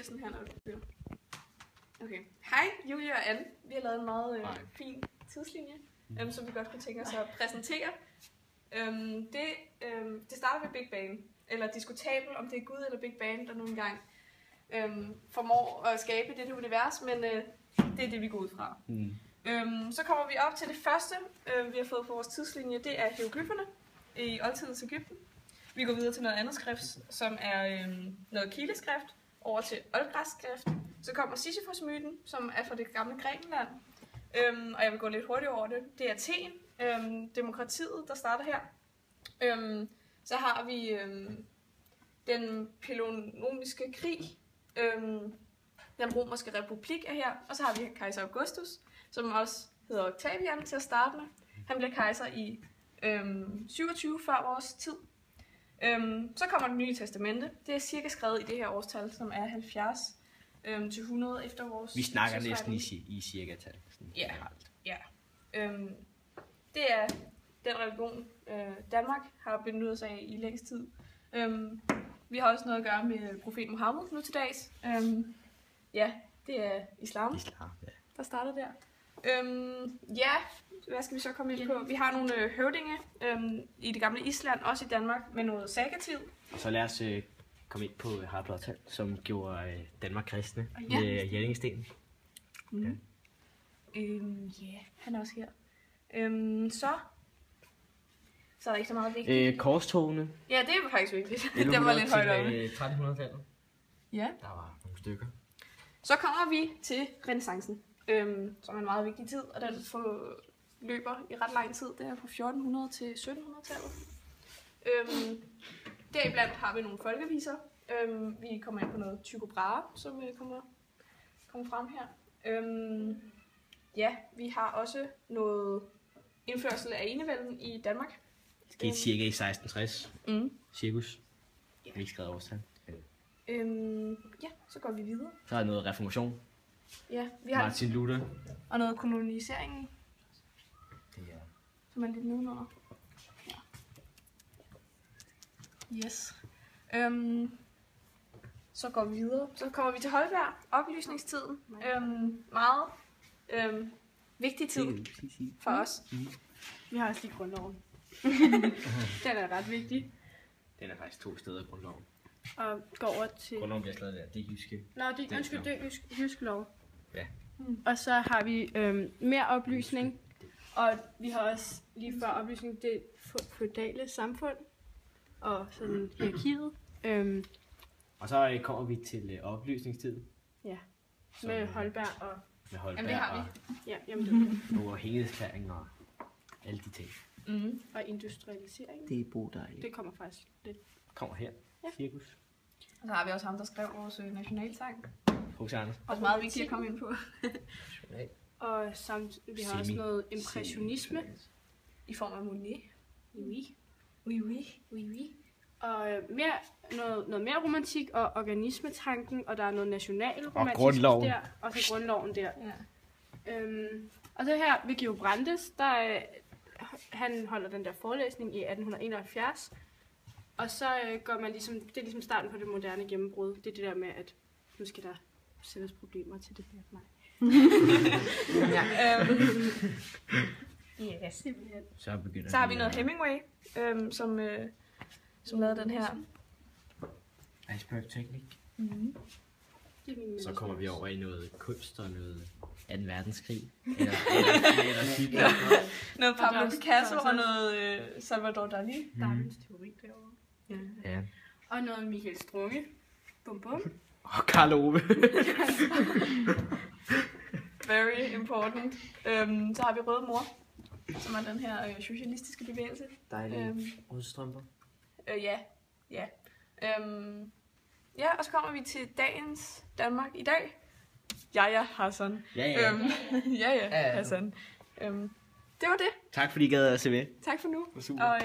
sådan her, når du kører. Okay. Hej, Julie og Anne. Vi har lavet en meget fin tidslinje, som vi godt kunne tænke os at præsentere. Det starter ved Big Bang, eller diskutabel, om det er Gud eller Big Bang, der nogle gange formår at skabe dette univers, men det er det, vi går ud fra. Så kommer vi op til det første, vi har fået på vores tidslinje, det er hieroglyfferne i oldtidens Egypten. Vi går videre til noget andet skrift, som er noget kileskrift, over til oldgræsk skrift. Så kommer Sisyphus-myten, som er fra det gamle Grækenland, og jeg vil gå lidt hurtigt over det. Det er Athen, demokratiet, der starter her. Så har vi den Peloponesiske krig, den romerske republik er her, og så har vi kejser Augustus, som også hedder Octavian til at starte med. Han bliver kejser i 27 før vores tid. Så kommer det nye testamente. Det er cirka skrevet i det her årstal, som er 70 til 100 efter vores... Vi snakker næsten i cirka-tal. Ja. Det er den religion, Danmark har benyttet sig af i længst tid. Vi har også noget at gøre med profet Muhammed nu til dags. Ja, det er islam, der starter der. Ja, hvad skal vi så komme ind på? Vi har nogle høvdinge i det gamle Island, også i Danmark, med noget sagatid. Og så lad os komme ind på Harald Blåtand, som gjorde Danmark kristne med Jellingstenen. Ja, han er også her. Så er der ikke så meget vigtigt. Korstogene. Ja, det er faktisk vigtigt. Det var lidt højt oppe. 1300-tallet. Ja. Der var nogle stykker. Så kommer vi til renæssancen, som er en meget vigtig tid, og den løber i ret lang tid. Det er fra 1400 til 1700-tallet. Deriblandt har vi nogle folkeviser. Vi kommer ind på noget Tycho Brahe, som kommer frem her. Ja, vi har også noget indførsel af enevælden i Danmark. Det er cirka i 1660. Cirkus. Ja. Vi skrevet årstal. Ja, så går vi videre. Så er der noget reformation. Ja, vi har Martin Luther. Og noget kolonisering. Det er... Som er lidt nedenunder. Ja. Yes. Så går vi videre. Så kommer vi til Holberg. Oplysningstiden. Meget vigtig tid for os. Vi har også lige grundloven. Den er ret vigtig. Den er faktisk 2 steder i grundloven. Og går over til... Grundloven bliver skrevet der. Det er jyske. Nå, det er jysk lov. Ja. Og så har vi mere oplysning. Og vi har også lige før oplysning det feudale samfund. Og sådan hierarkiet. Og så kommer vi til oplysningstid. Ja. Med Holberg og... Med Holberg. Jamen det har vi. Ja, jamen det og uafhængighedserklæring og alle de ting. Og industrialisering. Det er bodejligt. Det kommer faktisk lidt. Kommer her. Ja. Cirkus. Og så har vi også ham, der skrev vores nationalsang. H.C. Andersen. Også meget vigtigt at komme ind på. Og samt, vi har også noget impressionisme. I form af Monet. Oui. Oui, oui. Oui, oui. Og noget mere romantik og organismetanken, og der er noget nationalromantisk og grundloven. der, og så grundloven der. Ja. Og så her ved Georg Brandes, der han holder den der forelæsning i 1871, og så går man ligesom, det er ligesom starten på det moderne gennembrud. Det er det der med, at nu skal der sættes problemer til det her mig. Ja, simpelthen. Så har vi noget Hemingway, som lavede den her iceberg-teknik. Så kommer vi over i noget kunst og noget 2. verdenskrig. Eller noget Pablo Picasso og noget Salvador Dali. Darwins teori derovre. Ja. Og noget Michael Strunge. Bum bum. Og Karl Ove. Very important. Så har vi Røde Mor, som er den her socialistiske bevægelse. Dejlige rødstrømper. Ja. Ja, og så kommer vi til dagens Danmark i dag. Ja, Hassan. Ja. Hassan. Det var det. Tak fordi I gad at se med. Tak for nu. Super. Og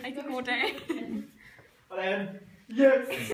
rigtig god dag. Hvordan? Yes!